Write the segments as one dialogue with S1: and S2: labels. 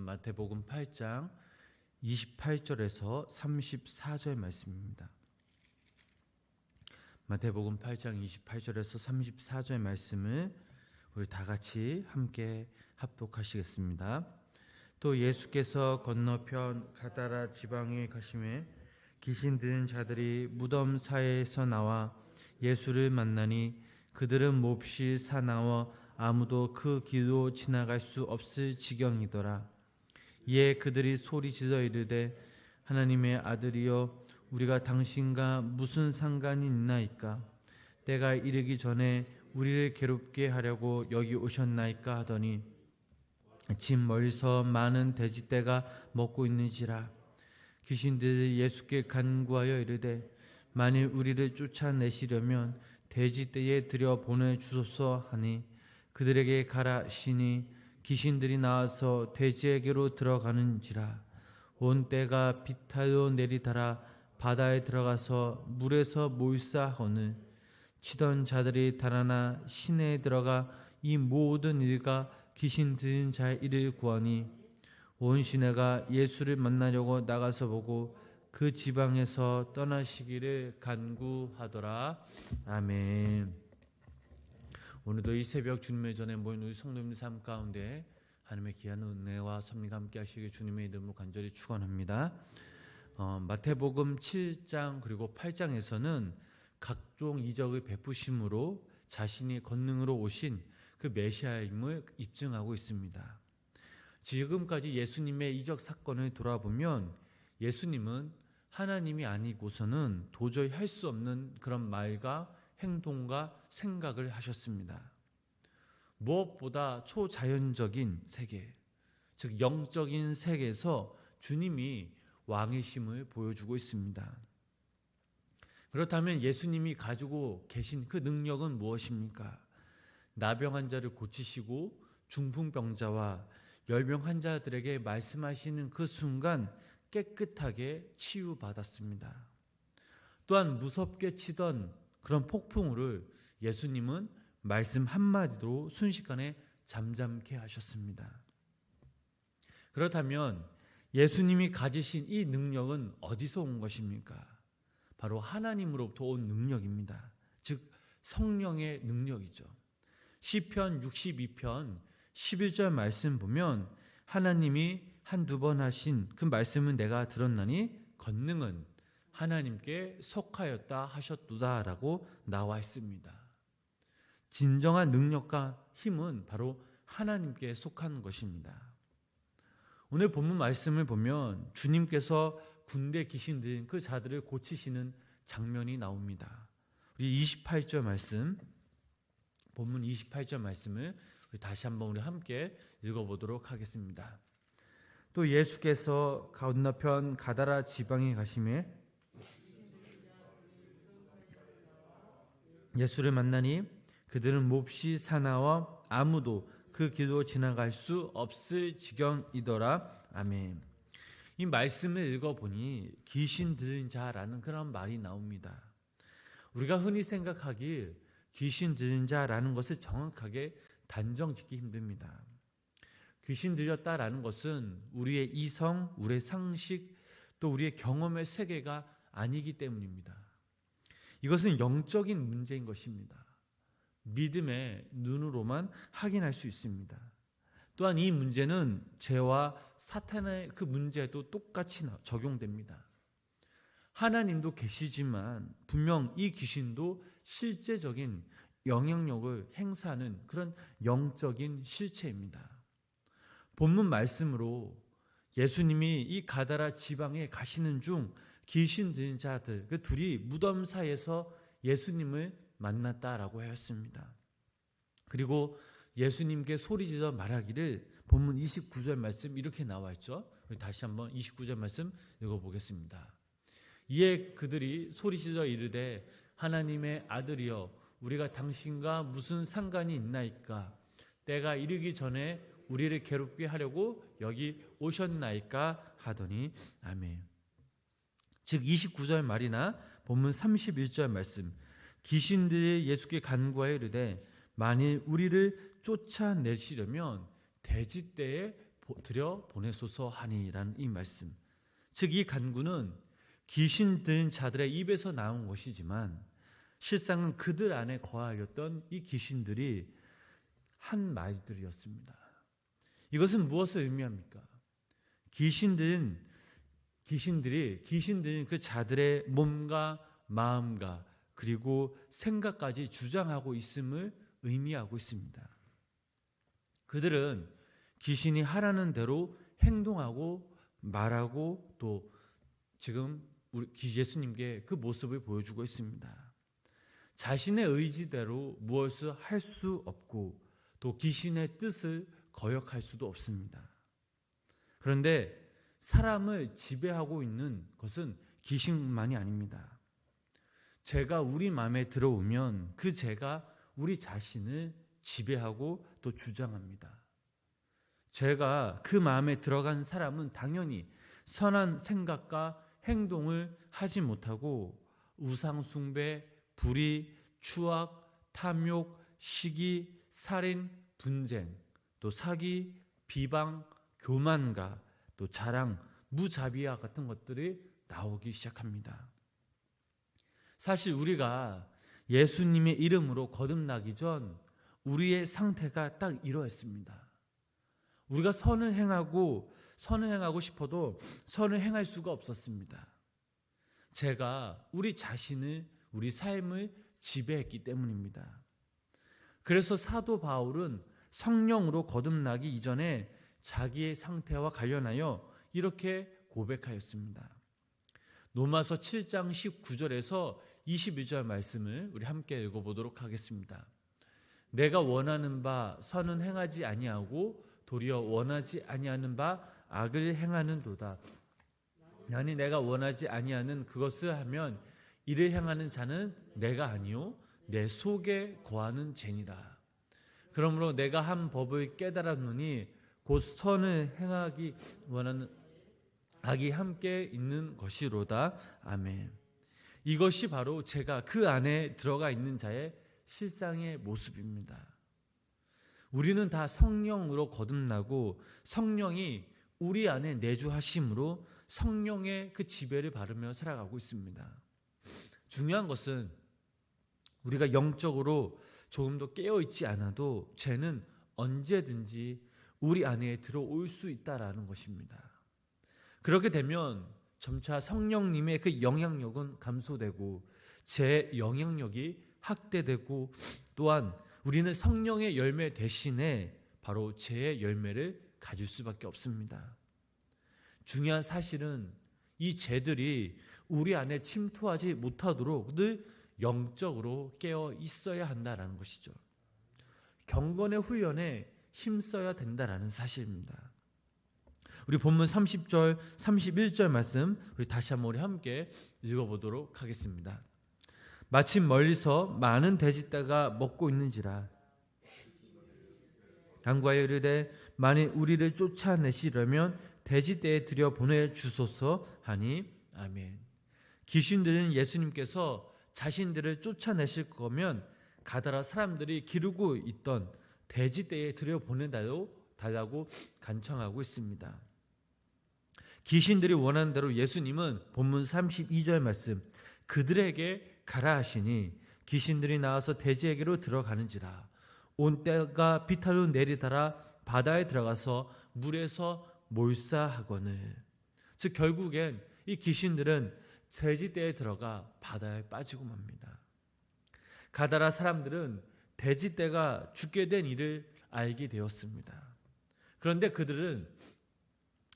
S1: 마태복음 8장 28절에서 34절 말씀입니다. 마태복음 8장 28절에서 34절 말씀을 우리 다 같이 함께 합독하시겠습니다. 또 예수께서 건너편 가다라 지방에 가심에 귀신 들린 자들이 무덤 사이에서 나와 예수를 만나니 그들은 몹시 사나워 아무도 그 길로 지나갈 수 없을 지경이더라. 이에 그들이 소리질러 이르되 하나님의 아들이여 우리가 당신과 무슨 상관이 있나이까? 때가 이르기 전에 우리를 괴롭게 하려고 여기 오셨나이까 하더니 지금 멀리서 많은 돼지떼가 먹고 있는지라. 귀신들이 예수께 간구하여 이르되 만일 우리를 쫓아내시려면 돼지떼에 들여 보내주소서 하니 그들에게 가라 하시니 귀신들이 나와서 돼지에게로 들어가는지라. 온 떼가 비탈로 내리달아 바다에 들어가서 물에서 몰사하거늘 치던 자들이 달아나 시내에 들어가 이 모든 일과 귀신 들린 자의 일을 구하니 온 시내가 예수를 만나려고 나가서 보고 그 지방에서 떠나시기를 간구하더라. 아멘. 오늘도 이 새벽 주님의 전에 모인 우리 성도님들 삶 가운데 하나님의 귀한 은혜와 섭리가 함께 하시길 주님의 이름으로 간절히 축원합니다. 마태복음 7장 그리고 8장에서는 각종 이적을 베푸심으로 자신이 권능으로 오신 그 메시아임을 입증하고 있습니다. 지금까지 예수님의 이적 사건을 돌아보면 예수님은 하나님이 아니고서는 도저히 할 수 없는 그런 말과 행동과 생각을 하셨습니다. 무엇보다 초자연적인 세계, 즉 영적인 세계에서 주님이 왕이심을 보여주고 있습니다. 그렇다면 예수님이 가지고 계신 그 능력은 무엇입니까? 나병 환자를 고치시고 중풍병자와 열병 환자들에게 말씀하시는 그 순간 깨끗하게 치유받았습니다. 또한 무섭게 치던 그런 폭풍우를 예수님은 말씀 한마디로 순식간에 잠잠케 하셨습니다. 그렇다면 예수님이 가지신 이 능력은 어디서 온 것입니까? 바로 하나님으로부터 온 능력입니다. 즉 성령의 능력이죠. 시편 62편 11절 말씀 보면 하나님이 한두 번 하신 그 말씀은 내가 들었나니 권능은 하나님께 속하였다 하셨도다 라고 나와 있습니다. 진정한 능력과 힘은 바로 하나님께 속한 것입니다. 오늘 본문 말씀을 보면 주님께서 군대 귀신 들린 그 자들을 고치시는 장면이 나옵니다. 우리 28절 말씀, 본문 28절 말씀을 다시 한번 우리 함께 읽어보도록 하겠습니다. 또 예수께서 건너편 가다라 지방에 가심에 예수를 만나니 그들은 몹시 사나워 아무도 그 길로 지나갈 수 없을 지경이더라. 아멘. 이 말씀을 읽어보니 귀신 들린 자라는 그런 말이 나옵니다. 우리가 흔히 생각하길 귀신 들린 자라는 것을 정확하게 단정짓기 힘듭니다. 귀신 들렸다라는 것은 우리의 이성, 우리의 상식, 또 우리의 경험의 세계가 아니기 때문입니다. 이것은 영적인 문제인 것입니다. 믿음의 눈으로만 확인할 수 있습니다. 또한 이 문제는 죄와 사탄의 그 문제도 똑같이 적용됩니다. 하나님도 계시지만 분명 이 귀신도 실제적인 영향력을 행사하는 그런 영적인 실체입니다. 본문 말씀으로 예수님이 이 가다라 지방에 가시는 중 귀신 들린 자들 그 둘이 무덤 사이에서 예수님을 만났다라고 하였습니다. 그리고 예수님께 소리질러 말하기를 본문 29절 말씀 이렇게 나와 있죠. 다시 한번 29절 말씀 읽어보겠습니다. 이에 그들이 소리질러 이르되 하나님의 아들이여 우리가 당신과 무슨 상관이 있나이까? 때가 이르기 전에 우리를 괴롭게 하려고 여기 오셨나이까 하더니 아멘. 즉 29절 말이나 본문 31절 말씀 귀신들이 예수께 간구하여 이르되 만일 우리를 쫓아내시려면 돼지떼에 들여 보내소서 하니라는 이 말씀. 즉 이 간구는 귀신 들린 자들의 입에서 나온 것이지만 실상은 그들 안에 거하였던 이 귀신들이 한 말들이었습니다. 이것은 무엇을 의미합니까? 귀신들이 그 자들의 몸과 마음과 그리고 생각까지 주장하고 있음을 의미하고 있습니다. 그들은 귀신이 하라는 대로 행동하고 말하고 또 지금 우리 예수님께 그 모습을 보여주고 있습니다. 자신의 의지대로 무엇을 할 수 없고 또 귀신의 뜻을 거역할 수도 없습니다. 그런데 사람을 지배하고 있는 것은 귀신만이 아닙니다. 죄가 우리 마음에 들어오면 그 죄가 우리 자신을 지배하고 또 주장합니다. 죄가 그 마음에 들어간 사람은 당연히 선한 생각과 행동을 하지 못하고 우상 숭배, 불의, 추악, 탐욕, 시기, 살인, 분쟁, 또 사기, 비방, 교만과 또 자랑, 무자비와 같은 것들이 나오기 시작합니다. 사실 우리가 예수님의 이름으로 거듭나기 전 우리의 상태가 딱 이러했습니다. 우리가 선을 행하고 싶어도 선을 행할 수가 없었습니다. 제가 우리 자신을, 우리 삶을 지배했기 때문입니다. 그래서 사도 바울은 성령으로 거듭나기 이전에 자기의 상태와 관련하여 이렇게 고백하였습니다. 로마서 7장 19절에서 21절 말씀을 우리 함께 읽어보도록 하겠습니다. 내가 원하는 바 선은 행하지 아니하고 도리어 원하지 아니하는 바 악을 행하는도다. 아니 내가 원하지 아니하는 그것을 하면 이를 행하는 자는 내가 아니요 내 속에 거하는 죄니라. 그러므로 내가 한 법을 깨달았노니 곧 선을 행하기 원하는 악이 함께 있는 것이로다. 아멘. 이것이 바로 제가 그 안에 들어가 있는 자의 실상의 모습입니다. 우리는 다 성령으로 거듭나고 성령이 우리 안에 내주하심으로 성령의 그 지배를 받으며 살아가고 있습니다. 중요한 것은 우리가 영적으로 조금 더 깨어있지 않아도 죄는 언제든지 우리 안에 들어올 수 있다라는 것입니다. 그렇게 되면 점차 성령님의 그 영향력은 감소되고 제 영향력이 확대되고 또한 우리는 성령의 열매 대신에 바로 죄의 열매를 가질 수밖에 없습니다. 중요한 사실은 이 죄들이 우리 안에 침투하지 못하도록 늘 영적으로 깨어 있어야 한다는 것이죠. 경건의 훈련에 힘써야 된다는 사실입니다. 우리 본문 30절, 31절 말씀 우리 다시 한번 우리 함께 읽어보도록 하겠습니다. 마침 멀리서 많은 돼지떼가 먹고 있는지라 간구하여 이르되 만일 우리를 쫓아내시려면 돼지떼에 들여 보내주소서 하니 아멘. 귀신들은 예수님께서 자신들을 쫓아내실 거면 가다라 사람들이 기르고 있던 돼지떼에 들여 보내달라고 간청하고 있습니다. 귀신들이 원하는 대로 예수님은 본문 32절 말씀 그들에게 가라 하시니 귀신들이 나와서 돼지에게로 들어가는지라 온 떼가 비탈로 내리달아 바다에 들어가서 물에서 몰사하거늘. 즉 결국엔 이 귀신들은 돼지떼에 들어가 바다에 빠지고 맙니다. 가다라 사람들은 돼지떼가 죽게 된 일을 알게 되었습니다. 그런데 그들은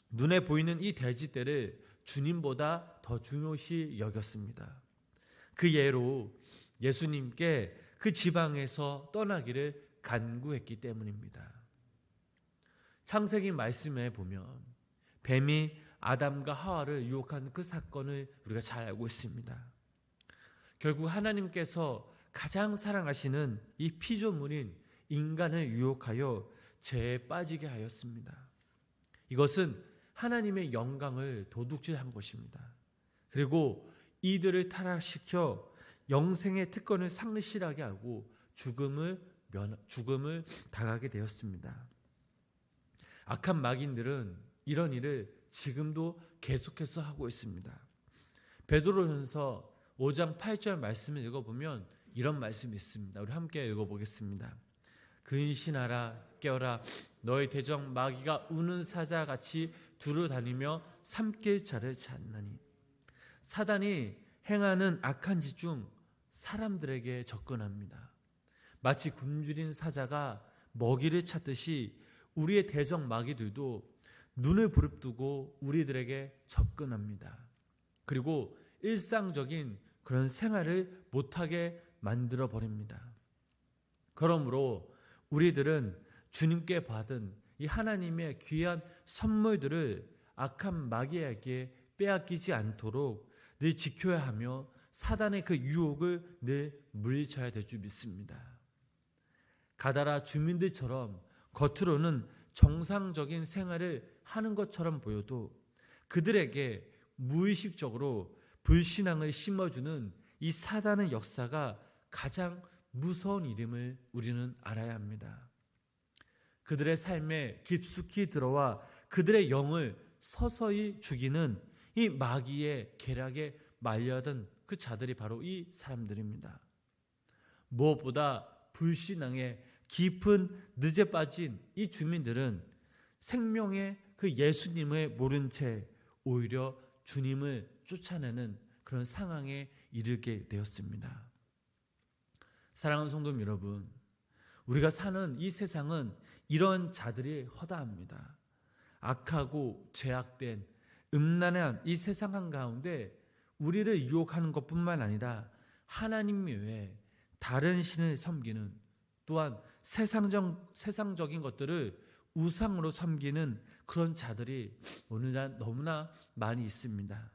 S1: 눈에 보이는 이 돼지떼를 주님보다 더 중요시 여겼습니다. 그 예로 예수님께 그 지방에서 떠나기를 간구했기 때문입니다. 창세기 말씀에 보면 뱀이 아담과 하와를 유혹한 그 사건을 우리가 잘 알고 있습니다. 결국 하나님께서 가장 사랑하시는 이 피조물인 인간을 유혹하여 죄에 빠지게 하였습니다. 이것은 하나님의 영광을 도둑질한 것입니다. 그리고 이들을 타락시켜 영생의 특권을 상실하게 하고 죽음을 당하게 되었습니다. 악한 마귀들은 이런 일을 지금도 계속해서 하고 있습니다. 베드로전서 5장 8절 말씀을 읽어보면 이런 말씀이 있습니다. 우리 함께 읽어보겠습니다. 근신하라 깨어라 너희 대적 마귀가 우는 사자같이 두루다니며 삼킬 자를 찾나니. 사단이 행하는 악한 짓 중 사람들에게 접근합니다. 마치 굶주린 사자가 먹이를 찾듯이 우리의 대적 마귀들도 눈을 부릅뜨고 우리들에게 접근합니다. 그리고 일상적인 그런 생활을 못하게 만들어 버립니다. 그러므로 우리들은 주님께 받은 이 하나님의 귀한 선물들을 악한 마귀에게 빼앗기지 않도록 늘 지켜야 하며 사단의 그 유혹을 늘 물리쳐야 될 줄 믿습니다. 가다라 주민들처럼 겉으로는 정상적인 생활을 하는 것처럼 보여도 그들에게 무의식적으로 불신앙을 심어주는 이 사단의 역사가 가장 무서운 일임을 우리는 알아야 합니다. 그들의 삶에 깊숙이 들어와 그들의 영을 서서히 죽이는 이 마귀의 계략에 말려든 그 자들이 바로 이 사람들입니다. 무엇보다 불신앙에 깊은 늪에 빠진 이 주민들은 생명의 그 예수님을 모른 채 오히려 주님을 쫓아내는 그런 상황에 이르게 되었습니다. 사랑하는 성도 여러분, 우리가 사는 이 세상은 이런 자들이 허다합니다. 악하고 죄악된 음란한 이 세상 한가운데 우리를 유혹하는 것뿐만 아니라 하나님 외에 다른 신을 섬기는, 또한 세상적인 것들을 우상으로 섬기는 그런 자들이 오늘날 너무나 많이 있습니다.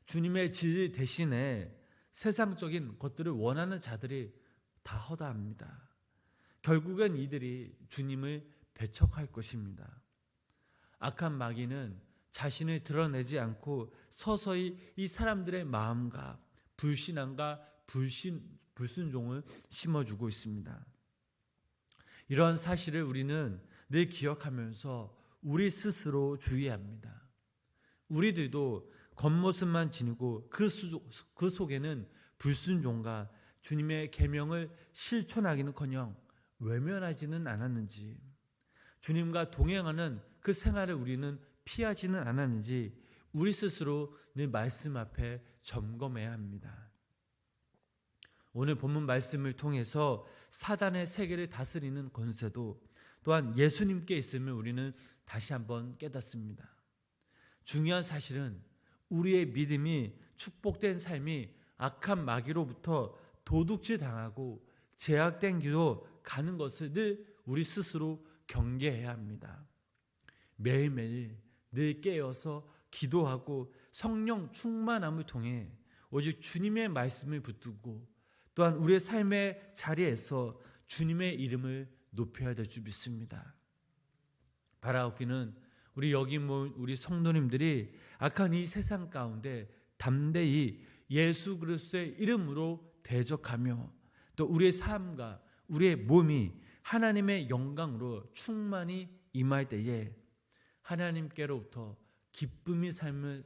S1: 주님의 질 대신에 세상적인 것들을 원하는 자들이 다 허다합니다. 결국엔 이들이 주님을 배척할 것입니다. 악한 마귀는 자신을 드러내지 않고 서서히 이 사람들의 마음과 불신앙과 불순종을 심어주고 있습니다. 이러한 사실을 우리는 늘 기억하면서 우리 스스로 주의합니다. 우리들도 겉모습만 지니고 그 속에는 불순종과 주님의 계명을 실천하기는커녕 외면하지는 않았는지, 주님과 동행하는 그 생활을 우리는 피하지는 않았는지 우리 스스로 늘 말씀 앞에 점검해야 합니다. 오늘 본문 말씀을 통해서 사단의 세계를 다스리는 권세도 또한 예수님께 있음을 우리는 다시 한번 깨닫습니다. 중요한 사실은 우리의 믿음이 축복된 삶이 악한 마귀로부터 도둑질 당하고 제약된 길로 가는 것을 늘 우리 스스로 경계해야 합니다. 매일매일 늘 깨어서 기도하고 성령 충만함을 통해 오직 주님의 말씀을 붙들고 또한 우리의 삶의 자리에서 주님의 이름을 높여야 될 줄 믿습니다. 바라옵기는 우리 여기 모인 우리 성도님들이 악한 이 세상 가운데 담대히 예수 그리스도의 이름으로 대적하며 또 우리의 삶과 우리의 몸이 하나님의 영광으로 충만히 임할 때에 하나님께로부터 기쁨의 삶을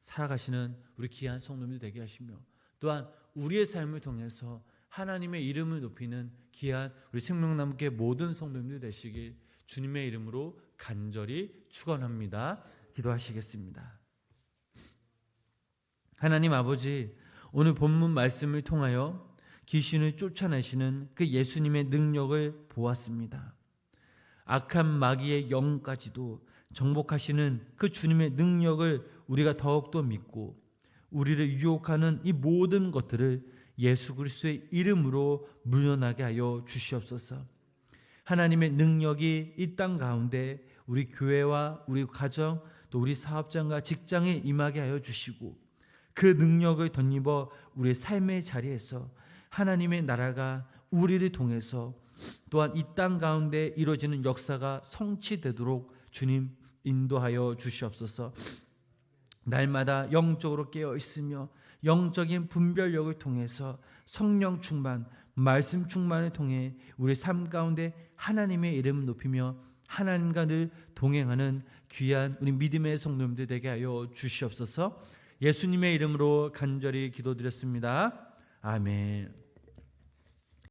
S1: 살아가시는 우리 귀한 성도님들 되게 하시며 또한 우리의 삶을 통해서 하나님의 이름을 높이는 귀한 우리 생명나무교회 모든 성도님들 되시길 주님의 이름으로 간절히 축원합니다. 기도하시겠습니다. 하나님 아버지, 오늘 본문 말씀을 통하여 귀신을 쫓아내시는 그 예수님의 능력을 보았습니다. 악한 마귀의 영까지도 정복하시는 그 주님의 능력을 우리가 더욱더 믿고 우리를 유혹하는 이 모든 것들을 예수 그리스도의 이름으로 물러나게 하여 주시옵소서. 하나님의 능력이 이 땅 가운데 우리 교회와 우리 가정 또 우리 사업장과 직장에 임하게 하여 주시고 그 능력을 덧입어 우리의 삶의 자리에서 하나님의 나라가 우리를 통해서 또한 이 땅 가운데 이루어지는 역사가 성취되도록 주님 인도하여 주시옵소서. 날마다 영적으로 깨어 있으며 영적인 분별력을 통해서 성령 충만, 말씀 충만을 통해 우리 삶 가운데 하나님의 이름을 높이며 하나님과 늘 동행하는 귀한 우리 믿음의 성도님들 되게 하여 주시옵소서. 예수님의 이름으로 간절히 기도드렸습니다. 아멘.